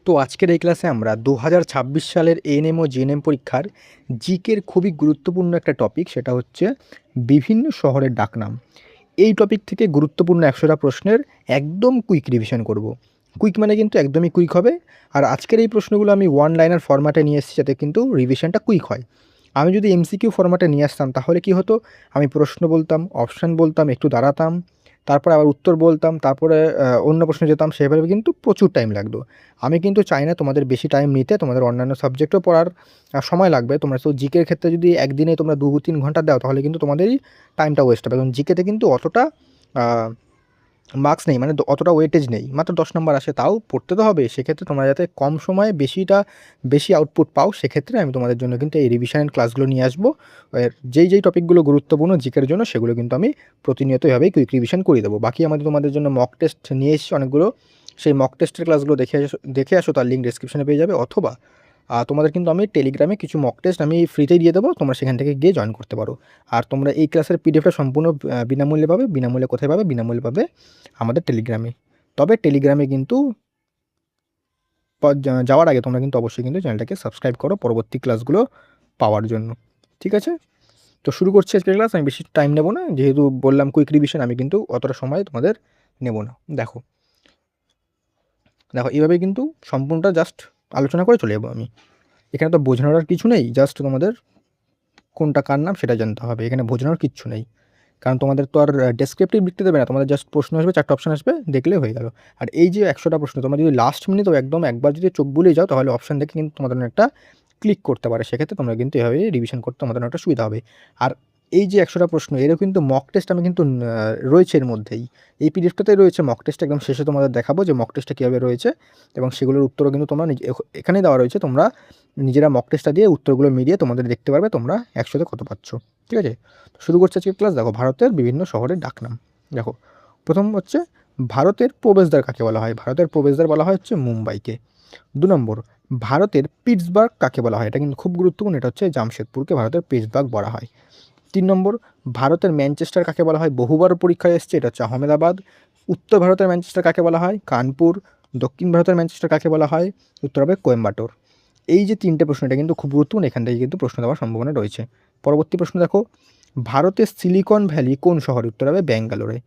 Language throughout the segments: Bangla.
তো আজকের এই ক্লাসে আমরা 2026 সালের এএনএম ও জিএনএম পরীক্ষার জিকের খুবই গুরুত্বপূর্ণ একটা টপিক, সেটা হচ্ছে বিভিন্ন শহরের ডাকনাম। এই টপিক থেকে গুরুত্বপূর্ণ 100টা প্রশ্নের একদম কুইক রিভিশন করব। কুইক মানে কিন্তু একদমই কুইক হবে। আর আজকের এই প্রশ্নগুলো আমি ওয়ান লাইনার ফরম্যাটে নিয়ে এসেছি, যাতে কিন্তু রিভিশনটা কুইক হয়। আমি যদি এমসিকিউ ফরম্যাটে নিয়ে আসতাম তাহলে কি হতো, আমি প্রশ্ন বলতাম, অপশান বলতাম, একটু দাঁড়াতাম, তারপরে আবার উত্তর বলতাম, তারপরে অন্য প্রশ্নে যেতাম, সেভাবে কিন্তু প্রচুর টাইম লাগতো। আমি কিন্তু চাই না তোমাদের বেশি টাইম নিতে, তোমাদের অন্যান্য সাবজেক্টও পড়ার সময় লাগবে। তোমরা তো জিকের ক্ষেত্রে যদি একদিনে তোমরা 2-3 ঘন্টা দাও তাহলে কিন্তু তোমাদেরই টাইমটা ওয়েস্ট হবে, কারণ জিকেতে কিন্তু অতটা মার্কস নেই, মানে অতটা ওয়েটেজ নেই, মাত্র 10 নম্বর আসে, তাও পড়তে তো হবে। সেক্ষেত্রে তোমরা যাতে কম সময়ে বেশি আউটপুট পাও, সেক্ষেত্রে আমি তোমাদের জন্য কিন্তু এই রিভিশনের ক্লাসগুলো নিয়ে আসবো। যেই টপিকগুলো গুরুত্বপূর্ণ জিকের জন্য সেগুলো কিন্তু আমি প্রতিনিয়ত এভাবেই কুইক রিভিশন করে দেবো। বাকি আমাদের তোমাদের জন্য মক টেস্ট নিয়ে এসেছি অনেকগুলো, সেই মক টেস্টের ক্লাসগুলো দেখে আসো, তার লিঙ্ক ডিসক্রিপশনে পেয়ে যাবে। অথবা তোমাদের কিন্তু আমি টেলিগ্রামে কিছু মক টেস্ট আমি ফ্রিতেই দিয়ে দেবো, তোমরা সেখান থেকে গিয়ে জয়েন করতে পারো। আর তোমরা এই ক্লাসের পিডিএফটা সম্পূর্ণ বিনামূল্যে পাবে। বিনামূল্যে কোথায় পাবে? বিনামূল্যে পাবে আমাদের টেলিগ্রামে। তবে টেলিগ্রামে কিন্তু যাওয়ার আগে তোমরা কিন্তু অবশ্যই কিন্তু চ্যানেলটাকে সাবস্ক্রাইব করো পরবর্তী ক্লাসগুলো পাওয়ার জন্য। ঠিক আছে, তো শুরু করছি আজকের ক্লাস। আমি বেশি টাইম নেব না, যেহেতু বললাম কুইক রিভিশন, আমি কিন্তু অতটা সময় তোমাদের নেব না। দেখো দেখো এইভাবে কিন্তু সম্পূর্ণটা জাস্ট আলোচনা করে চলে যাবো আমি। এখানে তো বোঝানোর আর কিছু নেই, জাস্ট তোমাদের কোনটা কার নাম সেটা জানতে হবে। এখানে বোঝানোর কিচ্ছু নেই, কারণ তোমাদের তো আর ডেসক্রিপটিভ লিখতে দেবে না, তোমাদের জাস্ট প্রশ্ন আসবে, 4টা অপশান আসবে, দেখলে হয়ে গেল। আর এই যে 100টা প্রশ্ন, তোমরা যদি লাস্ট মিনিটেও একদম একবার যদি চোখ বুলে যাও, তাহলে অপশান দেখে কিন্তু তোমাদের একটা ক্লিক করতে পারে। সেক্ষেত্রে তোমরা কিন্তু এভাবে রিভিশন করতে তোমাদের একটা সুবিধা হবে। আর এই যে 100টা প্রশ্ন, এরও কিন্তু মক টেস্ট আমি কিন্তু রয়েছে এর মধ্যেই, এই পিডিএফটাতেই রয়েছে মক টেস্ট। একদম শেষে তোমাদের দেখাবো যে মক টেস্টটা কীভাবে রয়েছে, এবং সেগুলোর উত্তরও কিন্তু তোমরা এখানেই দেওয়া রয়েছে। তোমরা নিজেরা মক টেস্টটা দিয়ে উত্তরগুলো মিলিয়ে তোমাদের দেখতে পারবে তোমরা 100তে কত পাচ্ছ। ঠিক আছে, শুরু করছে আজকে ক্লাস। দেখো ভারতের বিভিন্ন শহরের ডাকনাম। দেখো প্রথম হচ্ছে ভারতের প্রবেশদ্বার কাকে বলা হয়? ভারতের প্রবেশদ্বার বলা হয় হচ্ছে মুম্বাইকে। 2 নম্বর, ভারতের পিটসবার্গ কাকে বলা হয়? এটা কিন্তু খুব গুরুত্বপূর্ণ, এটা হচ্ছে জামশেদপুরকে ভারতের পিটসবার্গ বলা হয়। 3 নম্বর, ভারতের ম্যানচেস্টার কাকে বলা হয়? বহুবার পরীক্ষায় এসছে, এটা হচ্ছে আহমেদাবাদ। উত্তর ভারতের ম্যানচেস্টার কাকে বলা হয়? কানপুর। দক্ষিণ ভারতের ম্যানচেস্টার কাকে বলা হয়? উত্তর হবে কোয়েম্বাটোর। এই যে 3টে প্রশ্ন, এটা কিন্তু খুব গুরুত্বপূর্ণ, এখান থেকে কিন্তু প্রশ্ন দেওয়ার সম্ভাবনা রয়েছে। পরবর্তী প্রশ্ন দেখো, ভারতের সিলিকন ভ্যালি কোন শহরে? উত্তর হবে ব্যাঙ্গালোরে।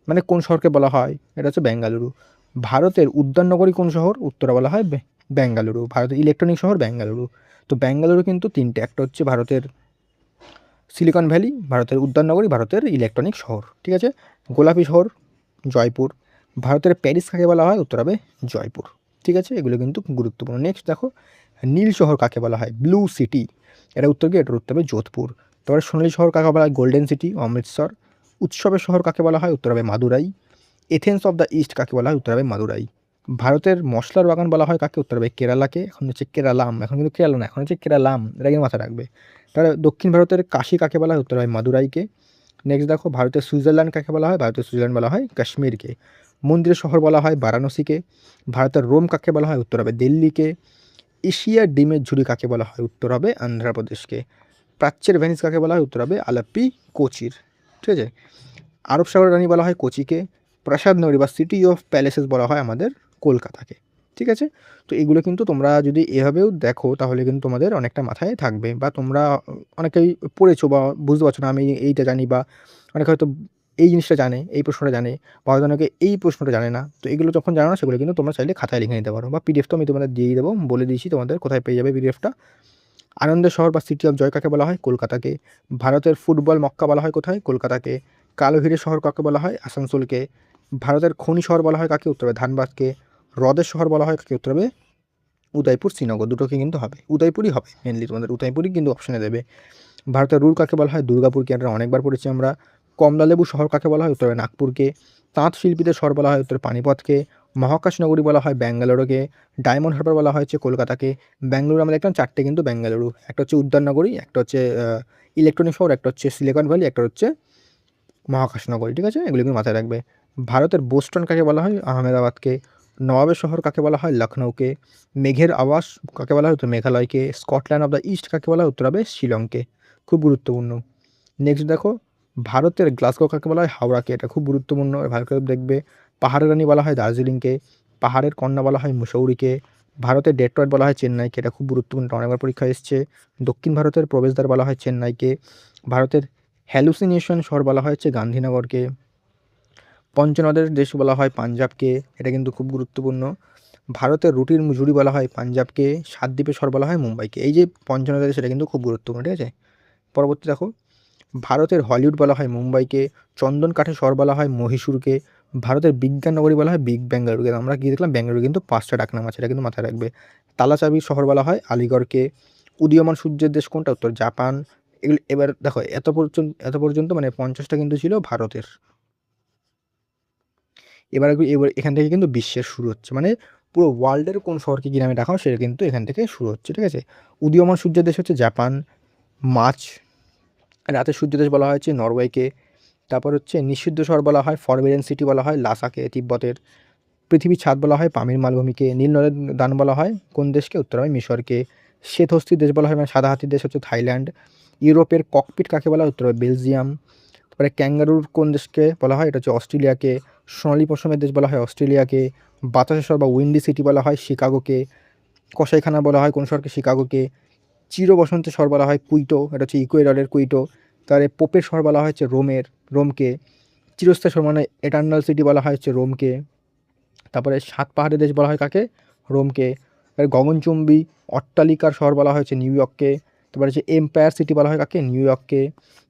মানে কোন শহরকে বলা হয়? এটা হচ্ছে বেঙ্গালুরু। ভারতের উদ্যাননগরী কোন শহর? উত্তরে বলা হয় বেঙ্গালুরু। ভারতের ইলেকট্রনিক শহর বেঙ্গালুরু। তো বেঙ্গালুরু কিন্তু 3টে, একটা হচ্ছে ভারতের সিলিকন ভ্যালি, ভারতের উদ্যাননগরী, ভারতের ইলেকট্রনিক শহর। ঠিক আছে, গোলাপি শহর জয়পুর। ভারতের প্যারিস কাকে বলা হয়? উত্তর হবে জয়পুর। ঠিক আছে, এগুলো কিন্তু গুরুত্বপূর্ণ। নেক্সট দেখো, নীল শহর কাকে বলা হয়? Blue city. এটা উত্তর কি? এটার উত্তর হবে যোধপুর। তারপরে সোনালী শহর কাকে বলা হয়? Golden city, Amritsar. উৎসবের শহর কাকে বলা হয়? উত্তর হবে Madurai. Athens of the east কাকে বলা হয়? উত্তর হবে মাদুরাই। ভারতের মশলার বাগান বলা হয় কাকে? উত্তর হবে কেরালাকে। এখন হচ্ছে কেরালাম, এখন কিন্তু কেরালা না, এখন হচ্ছে কেরালাম, এটা কিন্তু মাথায় রাখবে। তাহলে দক্ষিণ ভারতের কাশী কাকে বলা হয়? উত্তর হয় মাদুরাইকে। নেক্সট দেখো, ভারতের সুইজারল্যান্ড কাকে বলা হয়? ভারতের সুইজারল্যান্ড বলা হয় কাশ্মীরকে। মন্দিরের শহর বলা হয় বারাণসীকে। ভারতের রোম কাকে বলা হয়? উত্তর হবে দিল্লিকে। এশিয়ার ডিমের ঝুড়ি কাকে বলা হয়? উত্তর হবে অন্ধ্রপ্রদেশকে। প্রাচ্যের ভেনিস কাকে বলা হয়? উত্তর হবে আলাপ্পি কোচির। ঠিক আছে, আরব সাগরের রানী বলা হয় কোচিকে। প্রাসাদ নগরী বা সিটি অফ প্যালেসেস বলা হয় আমাদের কলকাতাকে। ঠিক আছে, তো এগুলো কিন্তু তোমরা যদি এভাবেও দেখো তাহলে কিন্তু তোমাদের অনেকটা মাথায় থাকবে, বা তোমরা অনেকেই পড়েছো বা বুঝতে পারছো না, আমি এইটা জানি, বা অনেকে হয়তো এই জিনিসটা জানে, এই প্রশ্নটা জানে, বা হয়তো অনেকে এই প্রশ্নটা জানে না। তো এগুলো যখন জানো না, সেগুলো কিন্তু তোমরা চাইলে খাতায় লিখে নিতে পারো, বা পিডিএফ তো আমি তোমাদের দিয়েই দেবো, বলে দিয়েছি তোমাদের কোথায় পেয়ে যাবে পিডিএফটা। আনন্দের শহর বা সিটি অফ জয় কাকে বলা হয়? কলকাতাকে। ভারতের ফুটবল মক্কা বলা হয় কোথায়? কলকাতাকে। কালো হিরে শহর কাকে বলা হয়? আসানসোলকে। ভারতের খনি শহর বলা হয় কাকে? উত্তর হবে ধানবাদকে। হ্রদের শহর বলা হয় কাকে? উত্তর হবে উদয়পুর, শ্রীনগর, দুটোকে কিন্তু হবে, উদয়পুরই হবে মেনলি, তোমাদের উদয়পুরই কিন্তু অপশানে দেবে। ভারতের রুল কাকে বলা হয়? দুর্গাপুরকে, এটা অনেকবার পড়েছি আমরা। কমলালেবু শহর কাকে বলা হয়? উত্তরে নাগপুরকে। তাঁত শিল্পীদের শহর বলা হয় উত্তরে পানিপথকে। মহাকাশ নগরী বলা হয় ব্যাঙ্গালোরকে। ডায়মন্ড হারবার বলা হয়েছে কলকাতাকে। ব্যাঙ্গালুরু আমরা দেখলাম 4টে কিন্তু ব্যাঙ্গালুরু, একটা হচ্ছে উদ্যাননগরী, একটা হচ্ছে ইলেকট্রনিক শহর, একটা হচ্ছে সিলিকন ভ্যালি, একটা হচ্ছে মহাকাশ নগরী। ঠিক আছে, এগুলো কিন্তু মাথায় রাখবে। ভারতের বোস্টন কাকে বলা হয়? আহমেদাবাদকে। নবাবের শহর কাকে বলা হয়? লখনৌকে। মেঘের আওয়াজ কাকে বলা হয়? উত্তর মেঘালয়কে। স্কটল্যান্ড অফ দ্য ইস্ট কাকে বলা হয়? উত্তর হবে শিলংকে। খুব গুরুত্বপূর্ণ। নেক্সট দেখো, ভারতের গ্লাসগো কাকে বলা হয়? হাওড়াকে, এটা খুব গুরুত্বপূর্ণ, ভালো করে দেখবে। পাহাড়ের রানী বলা হয় দার্জিলিংকে। পাহাড়ের কন্যা বলা হয় মুসৌরিকে। ভারতের ডেট্রয়েট বলা হয় চেন্নাইকে, এটা খুব গুরুত্বপূর্ণ, অনেকবার পরীক্ষায় এসছে। দক্ষিণ ভারতের প্রবেশদ্বার বলা হয় চেন্নাইকে। ভারতের হ্যালুসিনেশন শহর বলা হয় হচ্ছে গান্ধীনগরকে। পঞ্চনদের দেশ বলা হয় পাঞ্জাবকে, এটা কিন্তু খুব গুরুত্বপূর্ণ। ভারতের রুটির মুজুরি বলা হয় পাঞ্জাবকে। সাত দ্বীপের শহর বলা হয় মুম্বাইকে। এই যে পঞ্চনদের দেশ, এটা কিন্তু খুব গুরুত্বপূর্ণ, ঠিক আছে। পরবর্তী দেখো, ভারতের হলিউড বলা হয় মুম্বাইকে। চন্দন কাঠের শহর বলা হয় মহীশূরকে। ভারতের বিজ্ঞান নগরী বলা হয় বিগ বেঙ্গালুরুকে। আমরা কি দেখলাম, বেঙ্গালুরু কিন্তু 5টা ডাকনাম আছে, এটা কিন্তু মাথায় রাখবে। তালাচাবির শহর বলা হয় আলিগড়কে। উদীয়মান সূর্যের দেশ কোনটা, উত্তর জাপান। এগুলো এবার দেখো, এত পর্যন্ত মানে 50টা কিন্তু ছিল ভারতের। এবার এখান থেকে কিন্তু বিশ্বের শুরু হচ্ছে, মানে পুরো ওয়ার্ল্ডের কোন শহরকে কী নামে ডাকা হয় সেটা কিন্তু এখান থেকে শুরু হচ্ছে, ঠিক আছে। উদীয়মান সূর্যের দেশ হচ্ছে জাপান। মাছ রাতের সূর্যদেশ বলা হয়েছে নরওয়েকে। তারপর হচ্ছে নিষিদ্ধ শহর বলা হয় ফরবিডেন সিটি বলা হয় লাসাকে তিব্বতের। পৃথিবীর ছাদ বলা হয় পামির মালভূমিকে। নীল নদের দান বলা হয় কোন দেশকে, উত্তর হয় মিশরকে। শ্বেতহস্তির দেশ বলা হয় মানে সাদা হাতির দেশ হচ্ছে থাইল্যান্ড। ইউরোপের ককপিট কাকে বলা হয়, উত্তর হয় বেলজিয়াম। তারপরে ক্যাঙ্গারুর কোন দেশকে বলা হয়, এটা হচ্ছে অস্ট্রেলিয়াকে। সোনালী পশমের দেশ বলা হয় অস্ট্রেলিয়াকে। বাতাসের শহর বা উইন্ডি সিটি বলা হয় শিকাগোকে। কসাইখানা বলা হয় কোন শহরকে, শিকাগোকে। চির বসন্তের শহর বলা হয় কুইটো, এটা হচ্ছে ইকুয়েডরের কুইটো। তারপরে পোপের শহর বলা হয় হচ্ছে রোমকে। চিরস্থায়ী শহর মানে এটার্নাল সিটি বলা হয় হচ্ছে রোমকে। তারপরে সাত পাহাড়ের দেশ বলা হয় কাকে, রোমকে। তারপরে গগনচুম্বী অট্টালিকার শহর বলা হয়েছে নিউ ইয়র্ককে। তারপরে হচ্ছে এম্পায়ার সিটি বলা হয় কাকে, নিউ ইয়র্ককে।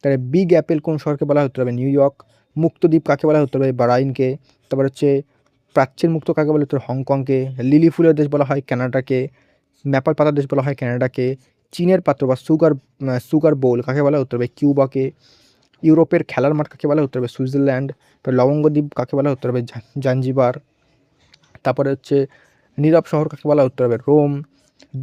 তারপরে বিগ অ্যাপেল কোন শহরকে বলা হয়, উত্তর হবে নিউ ইয়র্ক। মুক্তদ্বীপ কাকে বলা হয়, উত্তর হবে বারাইনকে। তারপর হচ্ছে প্রাচ্যের মুক্ত কাকে বলে, উত্তর হংকংকে। লিলি ফুলের দেশ বলা হয় কানাডাকে। ম্যাপল পাতার দেশ বলা হয় কানাডাকে। চীনের পাত্র বা সুগার বোল কাকে বলা হয়, উত্তর হবে কিউবাকে। ইউরোপের খেলার মাঠ কাকে বলা হয়, উত্তর হবে সুইজারল্যান্ড। লবঙ্গদ্বীপ কাকে বলা হয়, উত্তর হবে জাঞ্জিবার। তারপরে হচ্ছে নীরব শহর কাকে বলা হয়, উত্তর হবে রোম।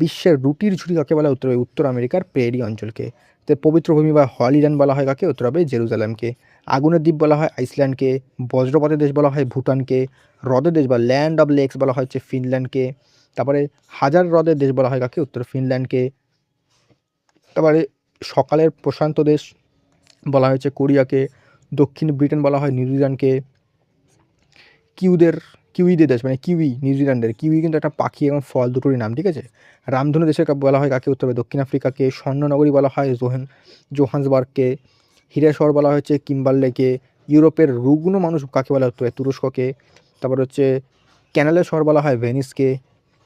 বিশ্বের রুটির ঝুড়ি কাকে বলা হয়, উত্তর হবে উত্তর আমেরিকার প্রেরি অঞ্চলকে। তো পবিত্র ভূমি বা হলি ল্যান্ড বলা হয় কাকে, উত্তর হবে জেরুজালেমকে। আগুনের দ্বীপ বলা হয় আইসল্যান্ডকে। বজ্রপাতের দেশ বলা হয় ভুটানকে। হ্রদের দেশ বা ল্যান্ড অফ লেকস বলা হয় হচ্ছে ফিনল্যান্ডকে। তারপরে হাজার হ্রদের দেশ বলা হয় কাকে, উত্তর ফিনল্যান্ডকে। তারপরে সকালের প্রশান্ত দেশ বলা হয়েছে কোরিয়াকে। দক্ষিণ ব্রিটেন বলা হয় নিউজিল্যান্ডকে। কিউদের কিউইদের দেশ মানে কিউই, নিউজিল্যান্ডের কিউই কিন্তু একটা পাখি এবং ফল দুটোরই নাম, ঠিক আছে। রামধনু দেশের বলা হয় কাকে, উত্তর হবে দক্ষিণ আফ্রিকাকে। স্বর্ণনগরী বলা হয় জোহান্সবার্গকে। হীরা শহর বলা হয়েছে কিম্বারলেকে। ইউরোপের রুগ্ন মানুষ কাকে বলা হয়, উত্তর হবে তুরস্ককে। তারপর হচ্ছে ক্যানালের শহর বলা হয় ভেনিসকে।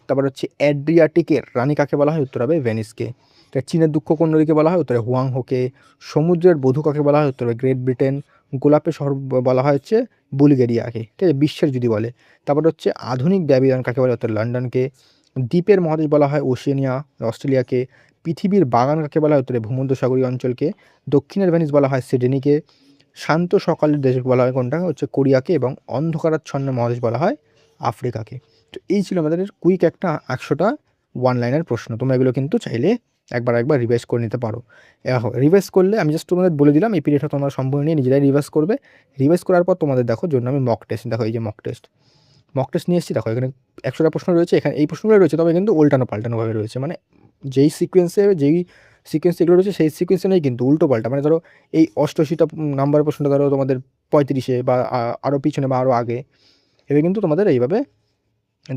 তারপর হচ্ছে অ্যাড্রিয়াটিকের রানী কাকে বলা হয়, উত্তর হবে ভেনিসকে। তা চীনের দুঃখ কোন নদীকে বলা হয়, উত্তরে হুয়াংহোকে। সমুদ্রের বধূ কাকে বলা হয়, উত্তরে গ্রেট ব্রিটেন। গোলাপের শহর বলা হচ্ছে বুলগেরিয়াকে, ঠিক আছে, বিশ্বের যদি বলে। তারপর হচ্ছে আধুনিক ব্যাবিলন কাকে বলে, উত্তর লন্ডনকে। দ্বীপের মহাদেশ বলা হয় ওশেনিয়া, অস্ট্রেলিয়াকে। পৃথিবীর বাগান কাকে বলা হয়, উত্তরে ভূমধ্যসাগরীয় অঞ্চলকে। দক্ষিণের ভেনিস বলা হয় সিডনিকে। শান্ত সকালের দেশ বলা হয় কোনটা, হচ্ছে কোরিয়াকে। এবং অন্ধকারাচ্ছন্ন মহাদেশ বলা হয় আফ্রিকাকে। তো এই ছিল আমাদের কুইক একটা 100টা ওয়ান লাইনের প্রশ্ন। তোমরা এগুলো কিন্তু চাইলে একবার রিভাইজ করে নিতে পারো। দেখো রিভাইজ করলে আমি জাস্ট তোমাদের বলে দিলাম, এই পিরিয়ডটা তোমরা সম্পূর্ণ নিয়ে নিজেরাই রিভাইজ করবে। রিভাইজ করার পর তোমাদের দেখো জন্য আমি মক টেস্ট, দেখো এই যে মক টেস্ট নিয়ে এসেছি। দেখো এখানে 100টা প্রশ্ন রয়েছে, এখানে এই প্রশ্নগুলো রয়েছে, তবে কিন্তু উল্টানো পাল্টানোভাবে রয়েছে। মানে যেই সিকোয়েন্সে এগুলো রয়েছে সেই সিকোয়েন্সে নেই, কিন্তু উল্টো পাল্টা। মানে ধরো এই 88টা নাম্বারের প্রশ্নটা ধরো তোমাদের 35-এ বা আরও পিছনে বা আরও আগে, এভাবে কিন্তু তোমাদের এইভাবে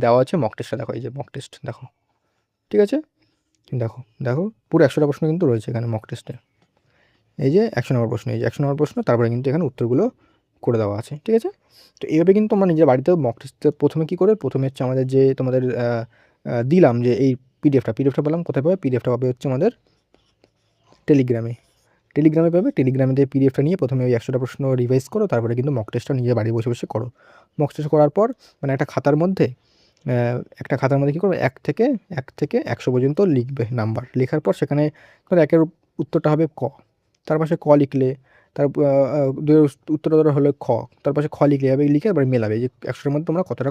দেওয়া আছে মক টেস্টটা। দেখো এই যে মক টেস্ট দেখো, ঠিক আছে। দেখো দেখো পুরো 100টা প্রশ্ন কিন্তু রয়েছে এখানে মক টেস্টে। এই যে 100 নম্বর প্রশ্ন, এই যে 100 নম্বর প্রশ্ন, তারপরে কিন্তু এখানে উত্তরগুলো করে দেওয়া আছে, ঠিক আছে। তো এইভাবে কিন্তু তোমরা নিজের বাড়িতেও মক টেস্টে প্রথমে কী করে, প্রথমে হচ্ছে আমাদের যে তোমাদের দিলাম যে এই পিডিএফটা বললাম কোথায় পাবে, পিডিএফটা পাবে হচ্ছে আমাদের টেলিগ্রামে পাবে। টেলিগ্রামে দিয়ে পিডিএফটা নিয়ে প্রথমে ওই 100টা প্রশ্ন রিভাইজ করো, তারপরে কিন্তু মক টেস্টটা নিজের বাড়ি বসে বসে করো। মক টেস্ট করার পর মানে একটা খাতার মধ্যে কী করবে, এক থেকে 100 পর্যন্ত লিখবে নাম্বার। লেখার পর সেখানে ধরো একের উত্তরটা হবে ক, তার পাশে ক লিখলে, তার দুইয়ের উত্তরটা ধরো হলো খ, তার পাশে খ লিখলে এভাবে লিখে এবার মেলাবে যে 100টার মধ্যে তোমরা কতটা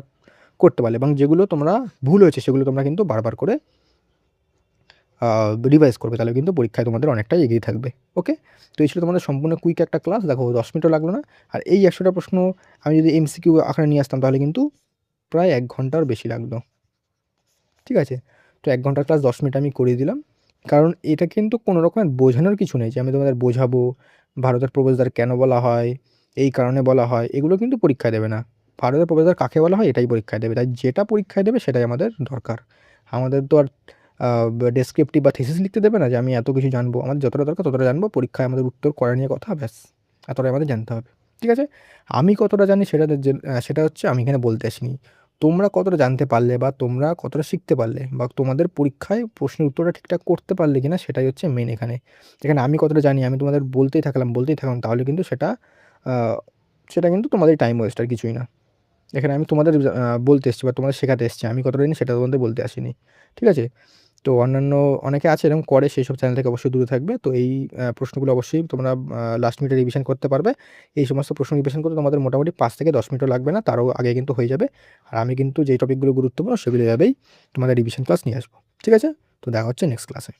করতে পারলে, এবং যেগুলো তোমরা ভুল হয়েছে সেগুলো তোমরা কিন্তু বারবার করে রিভাইজ করবে, তাহলে কিন্তু পরীক্ষায় তোমাদের অনেকটাই এগিয়ে থাকবে। ওকে, তো এই ছিল তোমাদের সম্পূর্ণ কুইক একটা ক্লাস। দেখো 10 মিনিটও লাগলো না। আর এই 100টা প্রশ্ন আমি যদি এমসিকিউ আকারে নিয়ে আসতাম তাহলে কিন্তু প্রায় 1 ঘন্টার বেশি লাগতো, ঠিক আছে। তো 1 ঘন্টার ক্লাস 10 মিনিট আমি করিয়ে দিলাম, কারণ এটা কিন্তু কোনো রকমের বোঝানোর কিছু নেই যে আমি তোমাদের বোঝাবো ভারতের প্রবেশদ্বার কেন বলা হয়, এই কারণে বলা হয়, এগুলো কিন্তু পরীক্ষায় দেবে না। ভারতের প্রবেশদ্বার কাকে বলা হয় এটাই পরীক্ষায় দেবে, তাই যেটা পরীক্ষায় দেবে সেটাই আমাদের দরকার। আমাদের তো আর ডেসক্রিপটিভ বা থিসিস লিখতে দেবে না যে আমি এত কিছু জানবো। আমাদের যতটা দরকার ততটা জানবো, পরীক্ষায় আমাদের উত্তর করা নিয়ে কথা, ব্যাস এতটাই আমাদের জানতে হবে। ঠিক আছে? আমি কতটা জানি সেটা হচ্ছে আমি এখানে বলতে আসিনি। তোমরা কতটা জানতে পারলে বা তোমরা কতটা শিখতে পারলে বা তোমাদের পরীক্ষায় প্রশ্নের উত্তরটা ঠিকঠাক করতে পারলে কিনা সেটাই হচ্ছে মেন এখানে। এখানে আমি কতটা জানি আমি তোমাদের বলতেই থাকলাম তাহলে কিন্তু আ সেটা কিন্তু তোমাদের টাইম ওয়েস্ট আর কিছুই না। এখানে আমি তোমাদের বলতে এসেছি বা তোমাদের শেখাতে এসেছি। আমি কতটা জানি সেটা তোমাদের বলতে আসিনি। ঠিক আছে? তো অন্যান্য অনেকে আছে এরকম করে, সেইসব চ্যানেল থেকে অবশ্যই দূরে থাকবে। তো এই প্রশ্নগুলো অবশ্যই তোমরা লাস্ট মিনিটে রিভিশন করতে পারবে। এই সমস্ত প্রশ্ন রিভিশন করতে তোমাদের মোটামুটি ৫ থেকে ১০ মিনিটও লাগবে না, তারও আগে কিন্তু হয়ে যাবে। আর আমি কিন্তু যেই টপিকগুলো গুরুত্বপূর্ণ সেগুলো এভাবেই তোমাদের রিভিশন ক্লাস নিয়ে আসবো। ঠিক আছে? তো দেখা হচ্ছে নেক্সট ক্লাসে।